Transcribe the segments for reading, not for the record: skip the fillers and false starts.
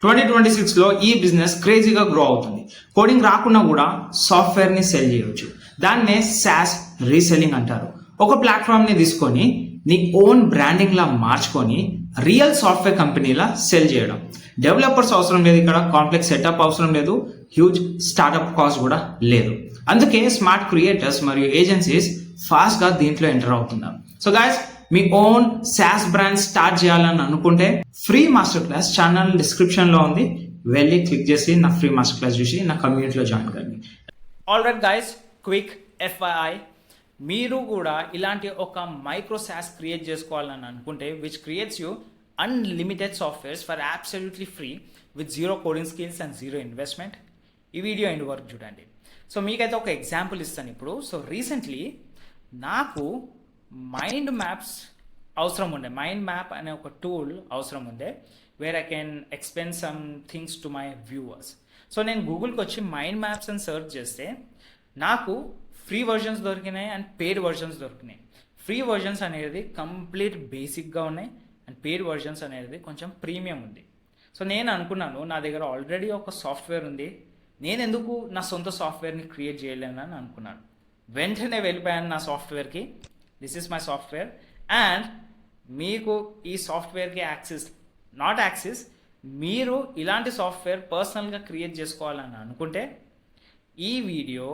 2026లో ఈ బిజినెస్ క్రేజీగా గ్రో అవుతుంది. కోడింగ్ రాకున్నా కూడా సాఫ్ట్వేర్ ని సెల్ చేయొచ్చు. దాన్నే SaaS రీసెల్లింగ్ అంటారు. ఒక ప్లాట్ఫామ్ ని తీసుకొని నీ ఓన్ బ్రాండింగ్ లా మార్చుకొని రియల్ సాఫ్ట్వేర్ కంపెనీలా సెల్ చేయడం. డెవలపర్స్ అవసరం లేదు, ఇక్కడ కాంప్లెక్స్ సెటప్ అవసరం లేదు, హ్యూజ్ స్టార్ట్అప్ కాస్ట్ కూడా లేదు. అందుకే స్మార్ట్ క్రియేటర్స్ మరియు ఏజెన్సీస్ ఫాస్ట్ గా దీంట్లో ఎంటర్ అవుతున్నారు. సో గైస్, మీ ఓన్ SaaS బ్రాండ్ స్టార్ట్ చేయాలని అనుకుంటే free master class channel description లో ఉంది. వెళ్ళి క్లిక్ చేసి నా ఫ్రీ మాస్టర్ క్లాస్ చూసి నా కమ్యూనిటీలో జాయిన్ కండి. ఆల్రైట్ గైస్, క్విక్ FYI, మీరు కూడా ఇలాంటి ఒక మైక్రో SaaS క్రియేట్ చేసుకోవాలని అనుకుంటే which creates you unlimited softwares for absolutely free with zero coding skills and zero investment, ఈ వీడియో ఎండ్ వరకు చూడండి. సో మీకైతే ఒక ఎగ్జాంపుల్ ఇస్తాను ఇప్పుడు. సో రీసెంట్లీ నాకు మైండ్ మ్యాప్స్ అవసరం ఉండే, మైండ్ మ్యాప్ అనే ఒక టూల్ అవసరం ఉండే where I can explain some things to my viewers. So నేను గూగుల్కి వచ్చి మైండ్ మ్యాప్స్ అని సెర్చ్ చేస్తే నాకు ఫ్రీ వర్జన్స్ దొరికినాయి అండ్ పెయిడ్ వర్జన్స్ దొరికినాయి. ఫ్రీ వర్జన్స్ అనేది కంప్లీట్ బేసిక్గా ఉన్నాయి అండ్ పెయిడ్ వర్జన్స్ అనేది కొంచెం ప్రీమియం ఉంది. సో నేను అనుకున్నాను, నా దగ్గర ఆల్రెడీ ఒక సాఫ్ట్వేర్ ఉంది, నేను ఎందుకు నా సొంత సాఫ్ట్వేర్ని క్రియేట్ చేయలేనని అనుకున్నాను. వెంటనే వెళ్ళిపోయాను నా సాఫ్ట్వేర్కి. This is my software and మీకు ఈ సాఫ్ట్వేర్కి యాక్సెస్ మీరు ఇలాంటి సాఫ్ట్వేర్ పర్సనల్గా క్రియేట్ చేసుకోవాలని అనుకుంటే ఈ వీడియో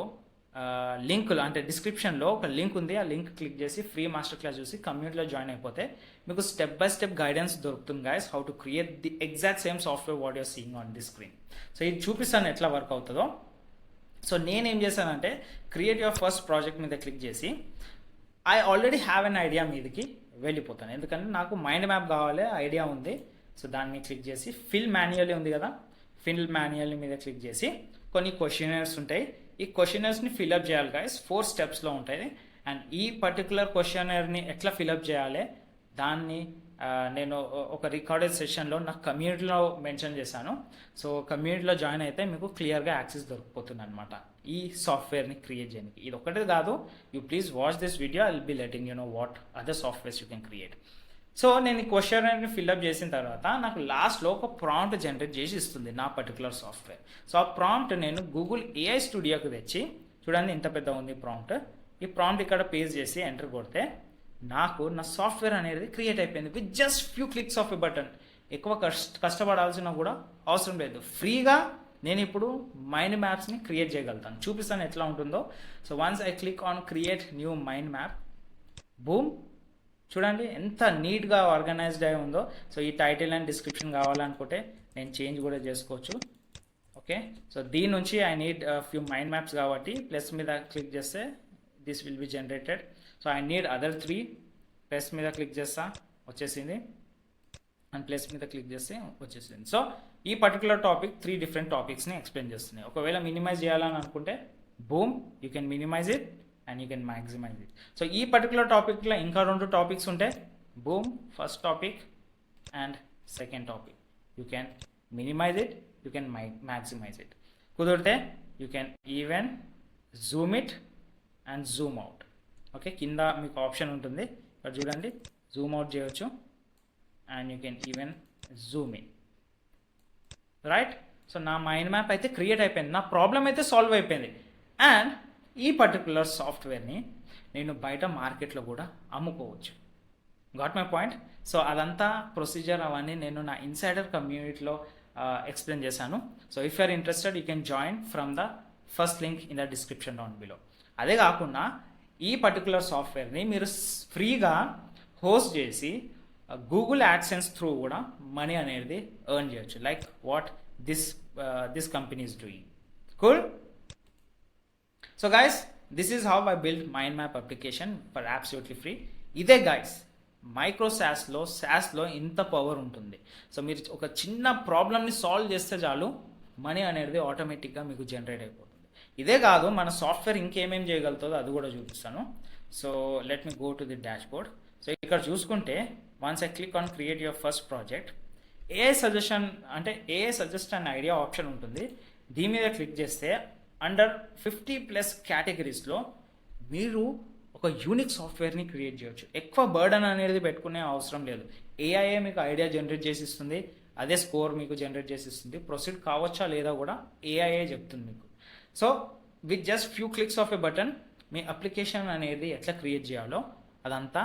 లింకులు అంటే డిస్క్రిప్షన్లో ఒక లింక్ ఉంది, ఆ లింక్ క్లిక్ చేసి ఫ్రీ మాస్టర్ క్లాస్ చూసి కమ్యూనిటీలో జాయిన్ అయిపోతే మీకు స్టెప్ బై స్టెప్ గైడెన్స్ దొరుకుతుంది guys, how to create the exact same software what you're seeing on the screen. So ఇది చూపిస్తాను ఎట్లా వర్క్ అవుతుందో. సో నేనేం చేశానంటే క్రియేట్ యువర్ ఫస్ట్ ప్రాజెక్ట్ మీద క్లిక్ చేసి I already have an idea మీదకి వెళ్ళిపోతాను, ఎందుకంటే నాకు మైండ్ మ్యాప్ కావాలి, ఐడియా ఉంది. సో దాన్ని క్లిక్ చేసి ఫిల్ మాన్యువల్ ఉంది కదా, ఫిల్ మాన్యువల్ మీద క్లిక్ చేసి కొన్ని క్వశ్చనర్స్ ఉంటాయి, ఈ క్వశ్చనర్స్ని ఫిల్అప్ చేయాలి గైస్. 4 స్టెప్స్లో ఉంటాయి అండ్ ఈ పర్టికులర్ క్వశ్చనర్ని ఎట్లా ఫిల్అప్ చేయాలి దాన్ని నేను ఒక రికార్డెడ్ సెషన్లో నా కమ్యూనిటీలో మెన్షన్ చేశాను. సో కమ్యూనిటీలో జాయిన్ అయితే మీకు క్లియర్గా యాక్సెస్ దొరికిపోతుంది అనమాట ఈ సాఫ్ట్వేర్ని క్రియేట్ చేయడానికి. ఇది ఒకటే కాదు, you please watch this video, I will be letting you know what other softwares you can create. So నేను ఈ క్వశ్చనర్ని ఫిల్అప్ చేసిన తర్వాత నాకు లాస్ట్లో ఒక ప్రాంప్ట్ జనరేట్ చేసి ఇస్తుంది నా పర్టికులర్ సాఫ్ట్వేర్. సో ఆ ప్రాంప్ట్ నేను గూగుల్ AI స్టూడియోకి తెచ్చి, చూడండి ఇంత పెద్ద ఉంది ప్రాంప్ట్, ఈ ప్రాంప్ట్ ఇక్కడ పేస్ట్ చేసి ఎంటర్ కొడితే నాకు నా సాఫ్ట్వేర్ అనేది క్రియేట్ అయిపోయింది with just few clicks of a button. ఎక్కువ కష్టపడాల్సిన కూడా అవసరం లేదు, ఫ్రీగా నేను ఇప్పుడు మైండ్ మ్యాప్స్ని క్రియేట్ చేయగలుగుతాను. చూపిస్తాను ఎట్లా ఉంటుందో. So once I click on create new mind map, boom, చూడండి ఎంత నీట్గా ఆర్గనైజ్డ్ అయి ఉందో. సో ఈ టైటిల్ అండ్ డిస్క్రిప్షన్ కావాలనుకుంటే నేను చేంజ్ కూడా చేసుకోవచ్చు. ఓకే, సో దీని నుంచి I need few mind maps కాబట్టి ప్లస్ మీద క్లిక్ చేస్తే this will be generated. So I need other 3, plus మీద క్లిక్ చేస్తా వచ్చేసింది అండ్ ప్లస్ మీద క్లిక్ చేస్తే వచ్చేసింది. సో ఈ పర్టికులర్ టాపిక్ 3 డిఫరెంట్ టాపిక్స్ని ఎక్స్ప్లెయిన్ చేస్తున్నాయి. ఒకవేళ మినిమైజ్ చేయాలని అనుకుంటే boom, you can minimize it and you can maximize it. So ఈ పర్టికులర్ టాపిక్లో ఇంకా 2 టాపిక్స్ ఉంటాయి, boom, first topic and second topic. You can minimize it, you can maximize it. కుదిరితే you can even zoom it and zoom out. Okay, కింద మీకు option ఉంటుంది, ఇక్కడ చూడండి, జూమ్ అవుట్ చేయొచ్చు and you can even Zoom in. Right, so నా mind map అయితే create అయిపోయింది, నా ప్రాబ్లం అయితే సాల్వ్ అయిపోయింది అండ్ ఈ పర్టికులర్ సాఫ్ట్వేర్ని నేను బయట మార్కెట్లో కూడా అమ్ముకోవచ్చు. Got my point. సో అదంతా ప్రొసీజర్ అవన్నీ నేను నా ఇన్సైడర్ కమ్యూనిటీలో ఎక్స్ప్లెయిన్ చేశాను. So if you are interested you can join from the first link in the description down below. అదే కాకుండా ఈ పర్టికులర్ సాఫ్ట్వేర్ని మీరు ఫ్రీగా హోస్ట్ చేసి గూగుల్ యాడ్సెన్స్ త్రూ కూడా మనీ అనేది ఎర్న్ చేయొచ్చు, like what this company is doing. Cool. So guys, this is how I build mind map application for absolutely free. ఇదే గైస్ మైక్రో SaaSలో ఇంత పవర్ ఉంటుంది. సో మీరు ఒక చిన్న ప్రాబ్లమ్ని సాల్వ్ చేస్తే చాలు మనీ అనేది ఆటోమేటిక్గా మీకు జనరేట్ అయిపోతుంది. ఇదే కాదు, మన సాఫ్ట్వేర్ ఇంకేమేం చేయగలుగుతుందో అది కూడా చూపిస్తాను. So let me go to the dash board. So ఇక్కడ చూసుకుంటే once I click on create your first project, AI suggest and idea option ఉంటుంది. దీని మీద క్లిక్ చేస్తే అండర్ 50+ కేటగిరీస్లో మీరు ఒక యూనిక్ సాఫ్ట్వేర్ని క్రియేట్ చేయొచ్చు. ఎక్కువ బర్డన్ అనేది పెట్టుకునే అవసరం లేదు. AI మీకు ఐడియా జనరేట్ చేసి ఇస్తుంది అదే స్కోర్ మీకు జనరేట్ చేసి ఇస్తుంది. ప్రొసీడ్ కావచ్చా లేదా కూడా ఏఐఏ చెప్తుంది మీకు. So with just few clicks of a button me application అనేది ఎట్లా క్రియేట్ చేయాలో అదంతా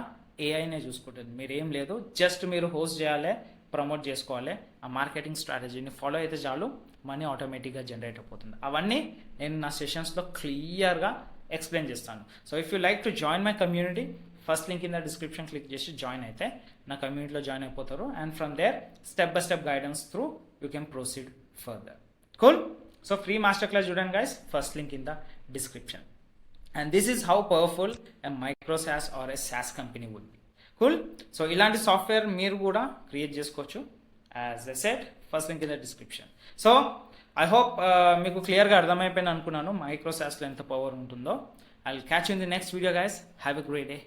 ఏఐనే చూసుకుంటుంది. మీరు ఏం లేదు, జస్ట్ మీరు హోస్ట్ చేయాలి, ప్రమోట్ చేసుకోవాలి, ఆ మార్కెటింగ్ స్ట్రాటజీని ఫాలో అయితే చాలు, మనీ ఆటోమేటిక్గా జనరేట్ అయిపోతుంది. అవన్నీ నేను నా సెషన్స్లో క్లియర్గా ఎక్స్ప్లెయిన్ చేస్తాను. So if you like to join my community, first link in the description click చేసి జాయిన్ అయితే నా కమ్యూనిటీలో జాయిన్ అయిపోతారు. And from there step by step guidance through you can proceed further. Cool. So free master class చూడండి guys, first link in the description. And this is how powerful a micro SaaS or a SaaS company would be. Cool. So ఇలాంటి software మీరు కూడా create చేసుకోవచ్చు. As I said, first link in the description. So I hope మీకు క్లియర్గా అర్థమైపోయింది అనుకున్నాను micro SaaSలో ఎంత power ఉంటుందో. I will catch you in the next video guys. Have a great day.